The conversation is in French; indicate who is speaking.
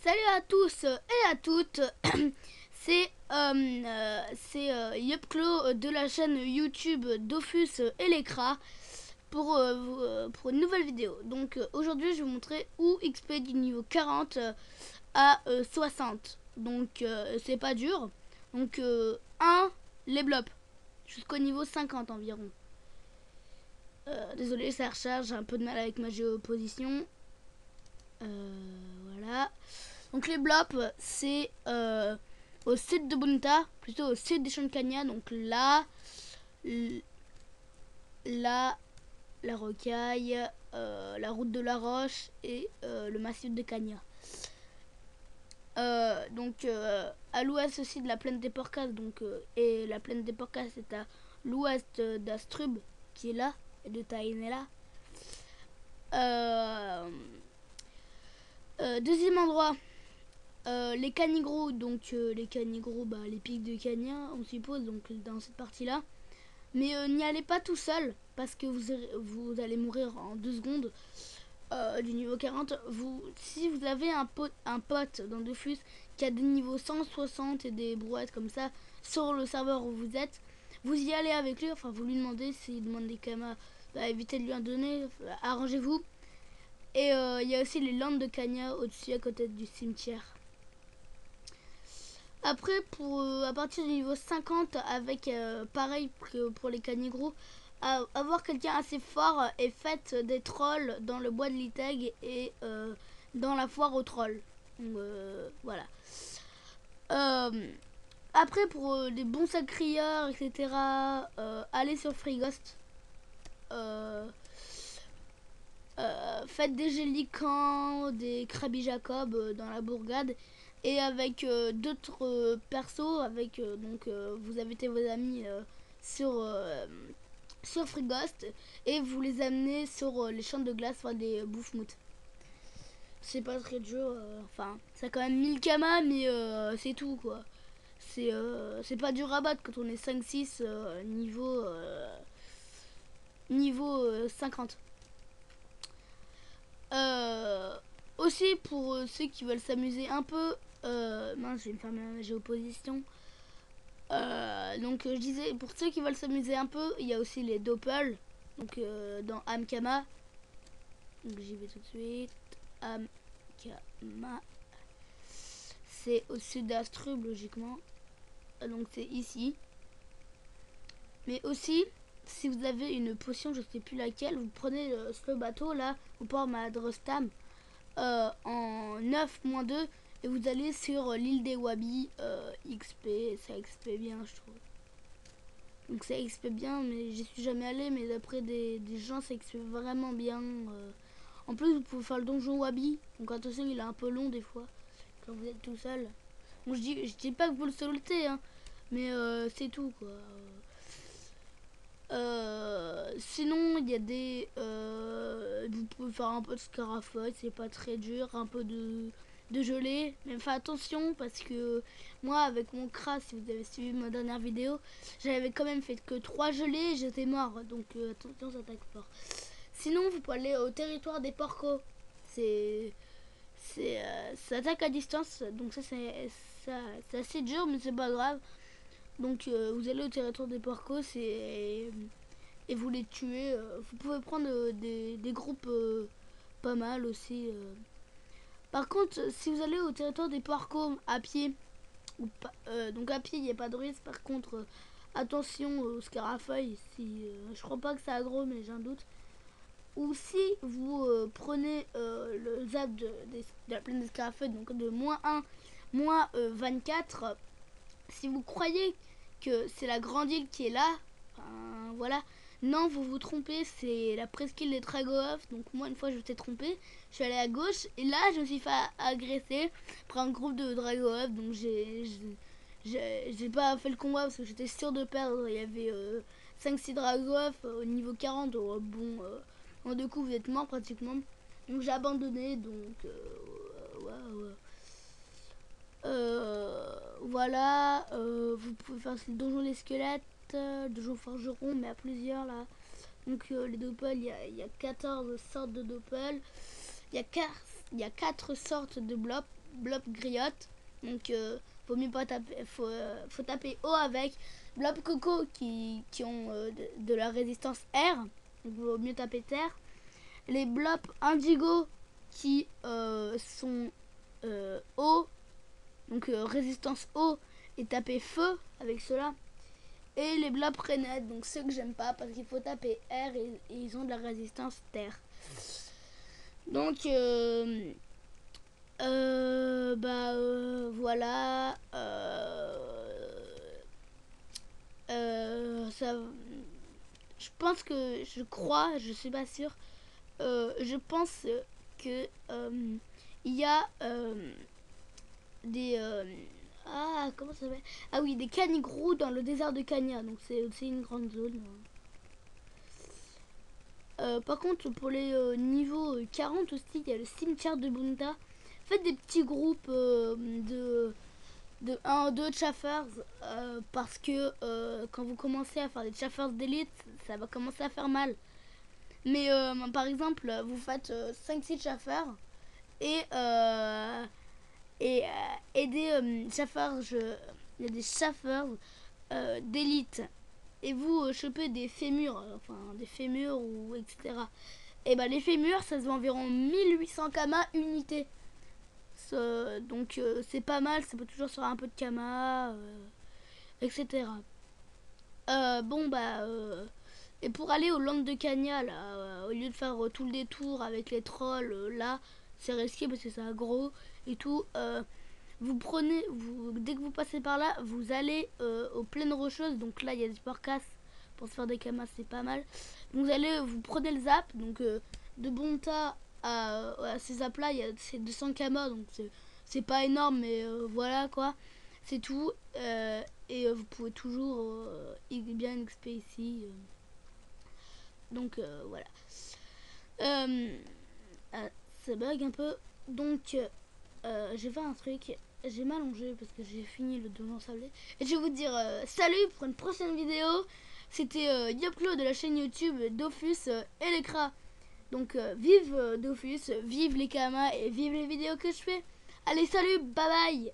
Speaker 1: Salut à tous et à toutes, c'est Yopclo de la chaîne YouTube Dofus et l'Écra pour une nouvelle vidéo. Donc aujourd'hui je vais vous montrer où XP du niveau 40 à 60. Donc c'est pas dur. Donc 1, les blops, jusqu'au niveau 50 environ. Désolé, ça recharge, j'ai un peu de mal avec ma géoposition. Voilà. Donc les blops, c'est au sud de Bunta, plutôt au sud des champs de Cagna. Donc là, là, la rocaille, la route de la Roche et le massif de Cagna. Donc à l'ouest aussi de la plaine des Porcas. Donc, et la plaine des Porcas c'est à l'ouest d'Astrub qui est là et de Tainela. Deuxième endroit, les canigrous, donc les canigrous, les pics de Cagna, on suppose, donc dans cette partie-là. Mais n'y allez pas tout seul, parce que vous allez mourir en 2 secondes du niveau 40. Si vous avez un pote dans Dofus qui a des niveaux 160 et des brouettes comme ça sur le serveur où vous êtes, vous y allez avec lui, enfin vous lui demandez, s'il demande des kamas, évitez de lui en donner, arrangez-vous. Et il y a aussi les landes de Cagna au-dessus à côté du cimetière. Après, à partir du niveau 50, avec pareil que pour les canigrous, avoir quelqu'un assez fort et faites des trolls dans le bois de Liteg et dans la foire aux trolls. Donc, voilà. Après, pour les bons sacrieurs, etc., allez sur Frigost. Faites des Gélicans, des Krabi Jacob dans la bourgade. Et avec d'autres persos, avec vous invitez vos amis sur Frigost et vous les amenez sur les champs de glace, enfin des bouffmoutes. C'est pas très dur, enfin ça a quand même 1000 kamas, mais c'est tout quoi. C'est pas dur à battre quand on est 5-6 niveau 50. Aussi pour ceux qui veulent s'amuser un peu, mince, je vais me faire ma géoposition. Donc je disais, pour ceux qui veulent s'amuser un peu, il y a aussi les Doppel, donc dans Amkama. Donc j'y vais tout de suite. Amkama, c'est au sud d'Astrub logiquement. Donc c'est ici. Mais aussi, si vous avez une potion, je sais plus laquelle, vous prenez ce bateau là, au port Madrostam, en 9-2 et vous allez sur l'île des Wabi. XP, ça XP bien je trouve. Donc ça XP bien, mais j'y suis jamais allé, mais d'après des gens ça XP vraiment bien. En plus vous pouvez faire le donjon Wabi, donc attention il est un peu long des fois quand vous êtes tout seul. Bon je dis pas que vous le solotez hein, mais c'est tout quoi. Sinon il y a des vous pouvez faire un peu de scarafoy, c'est pas très dur, un peu de gelée, mais faites attention parce que moi avec mon crash, si vous avez suivi ma dernière vidéo, j'avais quand même fait que 3 gelées et j'étais mort, donc attention ça attaque fort. Sinon vous pouvez aller au territoire des porcos, ça attaque à distance, donc ça c'est assez dur mais c'est pas grave. Donc vous allez au territoire des porcos et vous les tuez. Vous pouvez prendre des groupes pas mal aussi. Par contre, si vous allez au territoire des porcos à pied, donc à pied il n'y a pas de risque. Par contre, attention au scarafeuille. Je crois pas que c'est aggro, mais j'ai un doute. Ou si vous prenez le zap de la plaine des scarafeuilles, donc de -1, -24, si vous croyez que c'est la grande île qui est là, voilà. Non, vous vous trompez, c'est la presqu'île des Dragoov. Donc moi, une fois, je m'étais trompée. Je suis allée à gauche et là, je me suis fait agresser par un groupe de Dragoov. Donc j'ai pas fait le combat parce que j'étais sûre de perdre. Il y avait 5-6 Dragoov au niveau 40. Bon, en 2 coups, vous êtes mort pratiquement. Donc j'ai abandonné. Donc ouais. Voilà, vous pouvez faire le donjon des squelettes, donjon forgeron, mais à plusieurs là. Donc les doppels, il y a 14 sortes de doppels. Il y a il y a 4 sortes de blops. Blob griotte. Donc faut mieux pas taper, faut taper O avec. Blob coco qui ont de la résistance R. Donc vaut mieux taper terre. Les blobs indigo qui sont eau, donc résistance eau, et taper feu avec cela. Et les blobs rainettes, donc ceux que j'aime pas parce qu'il faut taper R et ils ont de la résistance terre. Donc voilà. Ça, je pense que, je suis pas sûre. Je pense que il y a des comment ça s'appelle, ah oui, des canigrous dans le désert de Kenya, donc c'est aussi une grande zone. Par contre, pour les niveaux 40 aussi, il y a le cimetière de Bunta. Faites des petits groupes de 1 ou 2 chaffers parce que quand vous commencez à faire des chaffers d'élite, ça va commencer à faire mal. Mais par exemple, vous faites 5-6 chaffers et des chaffers, il y a des chaffers d'élite. Et vous chopez des fémurs, ou etc. Et bah les fémurs, ça se vend environ 1800 kama unité. Donc c'est pas mal, ça peut toujours sur un peu de kama, etc. Et pour aller au land de Kanya, là, au lieu de faire tout le détour avec les trolls, là, c'est risqué parce que c'est aggro et tout. Dès que vous passez par là, vous allez aux plaines rocheuses. Donc là, il y a des porcasses pour se faire des camas, c'est pas mal. Vous prenez le zap. Donc de Bonta à ces zaps là, c'est 200 camas. Donc c'est pas énorme, mais voilà quoi. C'est tout. Et vous pouvez toujours bien XP ici. Donc voilà. Ça bug un peu. Donc j'ai fait un truc. J'ai m'allongé parce que j'ai fini le donjon sablé. Et je vais vous dire salut pour une prochaine vidéo. C'était Yoplo de la chaîne YouTube Dofus et l'écran. Donc vive Dofus, vive les kamas et vive les vidéos que je fais. Allez, salut, bye bye.